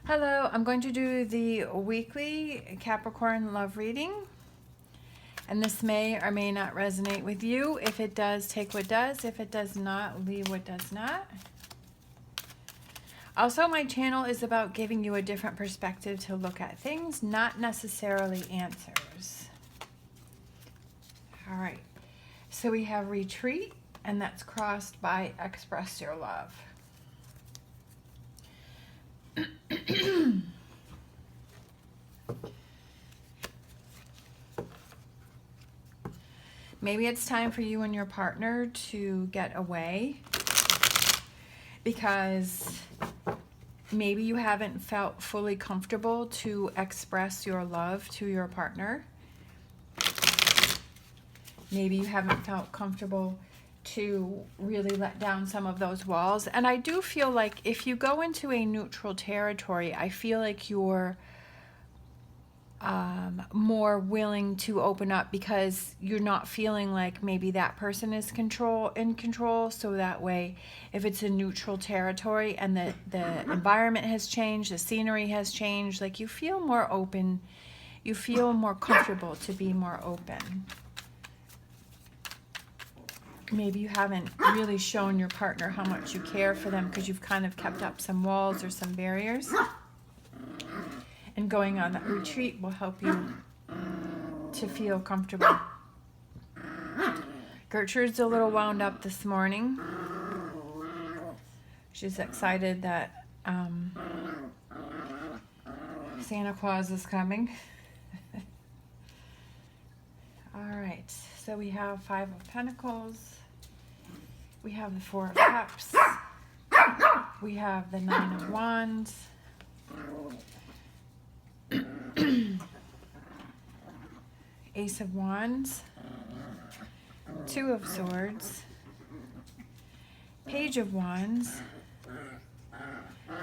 Hello, I'm going to do the weekly Capricorn love reading, and this may or may not resonate with you. If it does, take what does. If it does not, leave what does not. Also, my channel is about giving you a different perspective to look at things, not necessarily answers. All right, so we have retreat, and that's crossed by express your love. Maybe it's time for you and your partner to get away because maybe you haven't felt fully comfortable to express your love to your partner. Maybe you haven't felt comfortable to really let down some of those walls. And I do feel like if you go into a neutral territory, I feel like you're more willing to open up because you're not feeling like maybe that person is in control. So that way, if it's a neutral territory and the environment has changed, the scenery has changed, like you feel more open, you feel more comfortable to be more open. Maybe you haven't really shown your partner how much you care for them because you've kind of kept up some walls or some barriers. And going on that retreat will help you to feel comfortable. Gertrude's a little wound up this morning. She's excited that Santa Claus is coming. All right, so we have 5 of Pentacles. We have the 4 of Cups. We have the 9 of Wands. Ace of Wands, 2 of Swords, Page of Wands,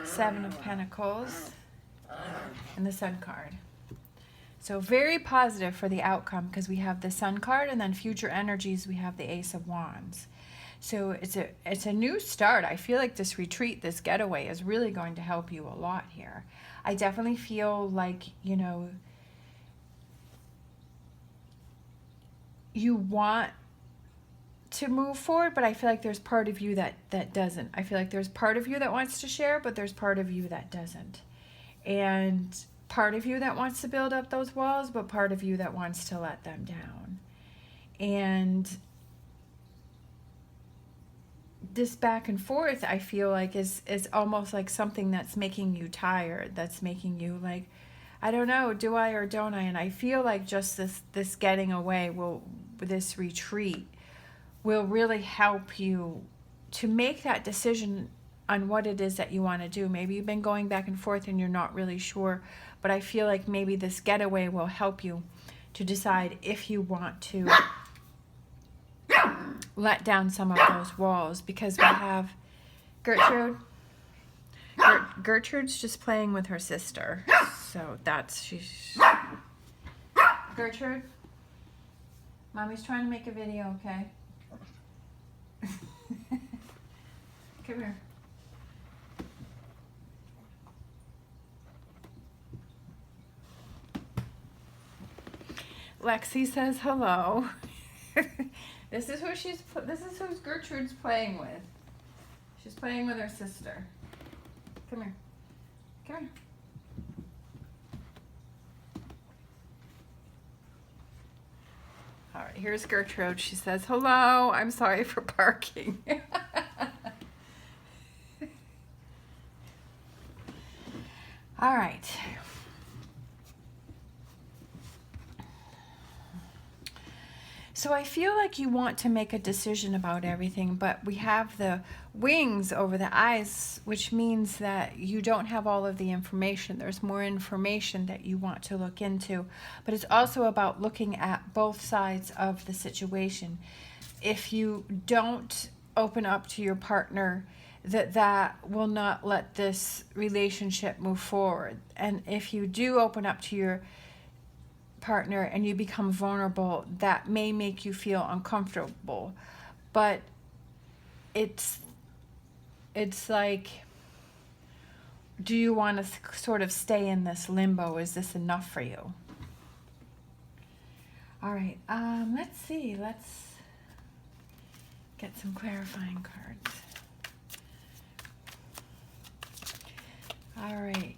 7 of Pentacles, and the Sun card. So very positive for the outcome because we have the Sun card, and then future energies we have the Ace of Wands. So it's a new start. I feel like this retreat, this getaway is really going to help you a lot here. I definitely feel like, you know, you want to move forward, but I feel like there's part of you that doesn't. I feel like there's part of you that wants to share, but there's part of you that doesn't. And part of you that wants to build up those walls, but part of you that wants to let them down. And this back and forth, I feel like is almost like something that's making you tired, that's making you like, I don't know, do I or don't I? And I feel like just this getting away this retreat will really help you to make that decision on what it is that you want to do. Maybe you've been going back and forth and you're not really sure, but I feel like maybe this getaway will help you to decide if you want to let down some of those walls, because we have Gertrude. Gertrude's just playing with her sister, so she's Gertrude. Mommy's trying to make a video, okay? Come here. Lexi says hello. This is who Gertrude's playing with. She's playing with her sister. Come here. Come here. All right, here's Gertrude. She says, hello, I'm sorry for barking. All right. So I feel like you want to make a decision about everything, but we have the wings over the eyes, which means that you don't have all of the information. There's more information that you want to look into, but it's also about looking at both sides of the situation. If you don't open up to your partner, that will not let this relationship move forward. And if you do open up to your partner and you become vulnerable, that may make you feel uncomfortable, but it's like do you want to sort of stay in this limbo? Is this enough for you? All right, let's see. Let's get some clarifying cards. All right.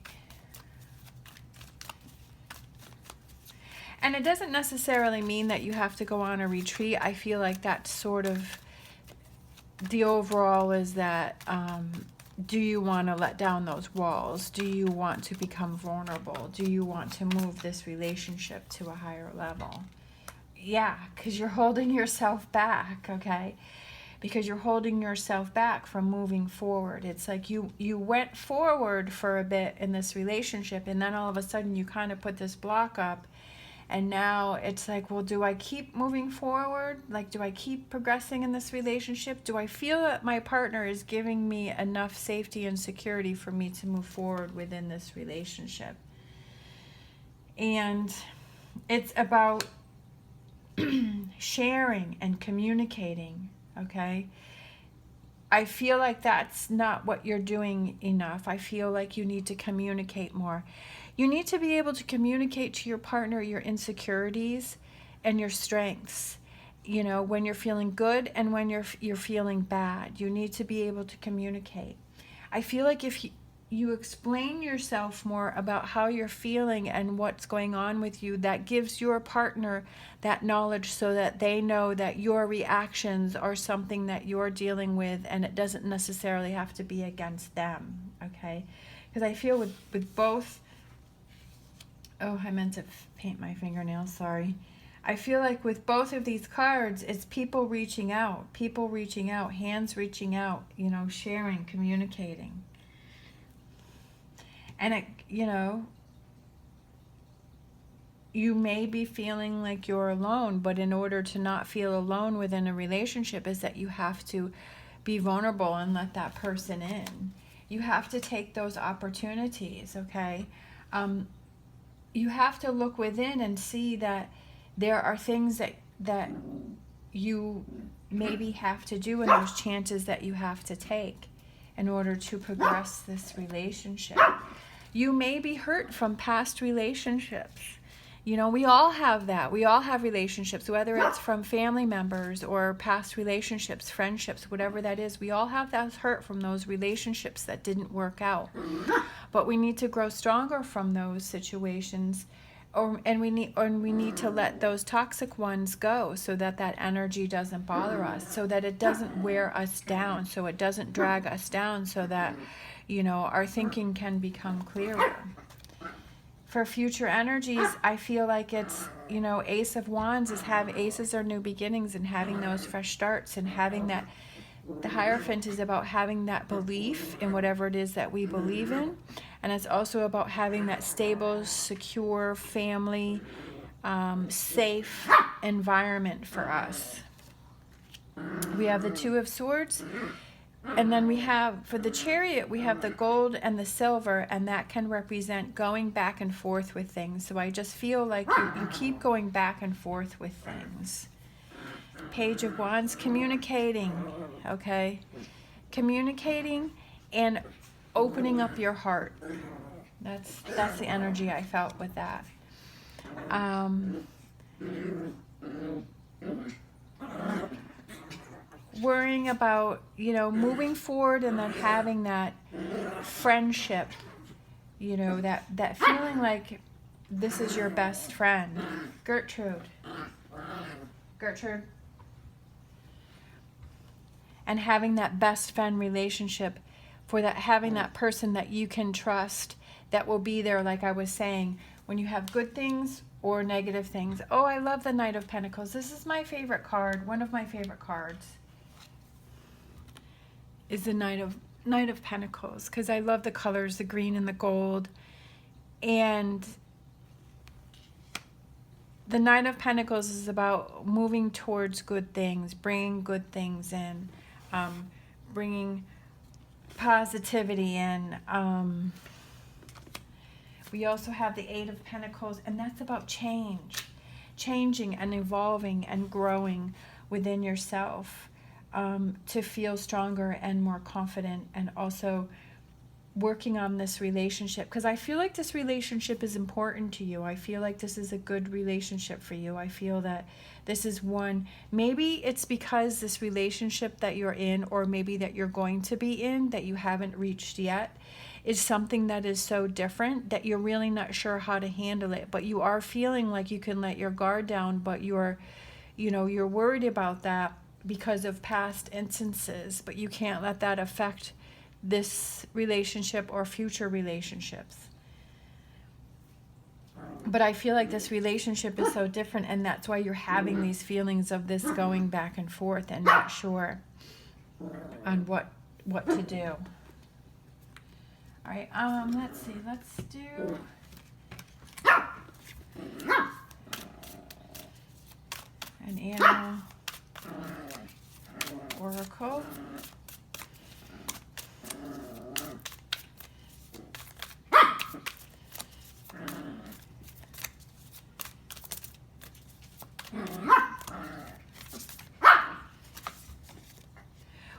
And it doesn't necessarily mean that you have to go on a retreat. I feel like that's sort of the overall is that do you want to let down those walls? Do you want to become vulnerable? Do you want to move this relationship to a higher level? Yeah, because you're holding yourself back, okay? Because you're holding yourself back from moving forward. It's like you went forward for a bit in this relationship, and then all of a sudden you kind of put this block up, and now it's like, well, do I keep moving forward? Like, do I keep progressing in this relationship? Do I feel that my partner is giving me enough safety and security for me to move forward within this relationship? And it's about sharing and communicating, okay? I feel like that's not what you're doing enough. I feel like you need to communicate more. You need to be able to communicate to your partner your insecurities and your strengths. You know, when you're feeling good and when you're feeling bad. You need to be able to communicate. I feel like if you explain yourself more about how you're feeling and what's going on with you, that gives your partner that knowledge so that they know that your reactions are something that you're dealing with, and it doesn't necessarily have to be against them, okay? Because I feel with both... Oh, I meant to paint my fingernails, sorry. I feel like with both of these cards, it's people reaching out, hands reaching out, you know, sharing, communicating. And it, you know, you may be feeling like you're alone, but in order to not feel alone within a relationship is that you have to be vulnerable and let that person in. You have to take those opportunities, okay? You have to look within and see that there are things that you maybe have to do, and there's chances that you have to take in order to progress this relationship. You may be hurt from past relationships. You know, we all have that. We all have relationships, whether it's from family members or past relationships, friendships, whatever that is. We all have that hurt from those relationships that didn't work out. But we need to grow stronger from those situations, and we need to let those toxic ones go so that that energy doesn't bother us, so that it doesn't wear us down, so it doesn't drag us down, so that, you know, our thinking can become clearer. For future energies, I feel like it's, you know, Ace of Wands is aces are new beginnings and having those fresh starts and having that. The Hierophant is about having that belief in whatever it is that we believe in. And it's also about having that stable, secure, family, safe environment for us. We have the Two of Swords. And then we have, for the Chariot, we have the gold and the silver, and that can represent going back and forth with things. So I just feel like you keep going back and forth with things. Page of Wands, communicating, okay? Communicating and opening up your heart. That's the energy I felt with that. Worrying about, you know, moving forward and then having that friendship, you know, that feeling like this is your best friend. Gertrude. And having that best friend relationship, for that, having that person that you can trust, that will be there, like I was saying, when you have good things or negative things. Oh, I love the Knight of Pentacles. This is my favorite card, one of my favorite cards. Is the Knight of Pentacles, because I love the colors, the green and the gold. And the Knight of Pentacles is about moving towards good things, bringing good things in, bringing positivity in. We also have the Eight of Pentacles, and that's about changing and evolving and growing within yourself. To feel stronger and more confident, and also working on this relationship, because I feel like this relationship is important to you. I feel like this is a good relationship for you. I feel that this is one, maybe it's because this relationship that you're in, or maybe that you're going to be in, that you haven't reached yet, is something that is so different that you're really not sure how to handle it. But you are feeling like you can let your guard down, but you're worried about that because of past instances, but you can't let that affect this relationship or future relationships. But I feel like this relationship is so different, and that's why you're having these feelings of this going back and forth and not sure on what to do. All right, let's see, let's do an animal oracle.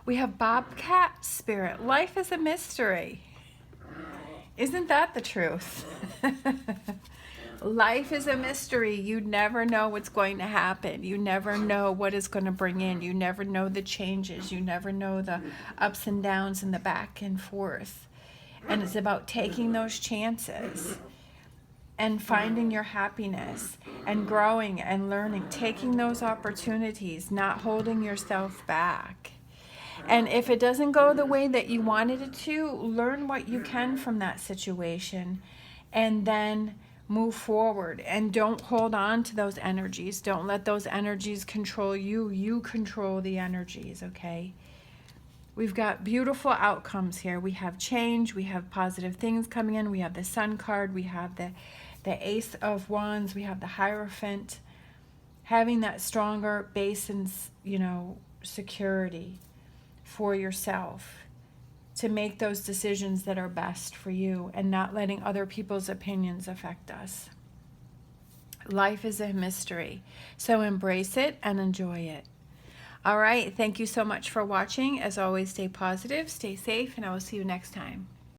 We have Bobcat Spirit. Life is a mystery. Isn't that the truth? Life is a mystery. You never know what's going to happen. You never know what it's going to bring in. You never know the changes. You never know the ups and downs and the back and forth. And it's about taking those chances and finding your happiness and growing and learning, taking those opportunities, not holding yourself back. And if it doesn't go the way that you wanted it to, learn what you can from that situation and then move forward. And don't hold on to those energies. Don't let those energies control you. You control the energies, okay? We've got beautiful outcomes here. We have change. We have positive things coming in. We have the Sun card. We have the Ace of Wands. We have the Hierophant. Having that stronger base and, security for yourself to make those decisions that are best for you and not letting other people's opinions affect us. Life is a mystery, so embrace it and enjoy it. All right, thank you so much for watching. As always, stay positive, stay safe, and I will see you next time.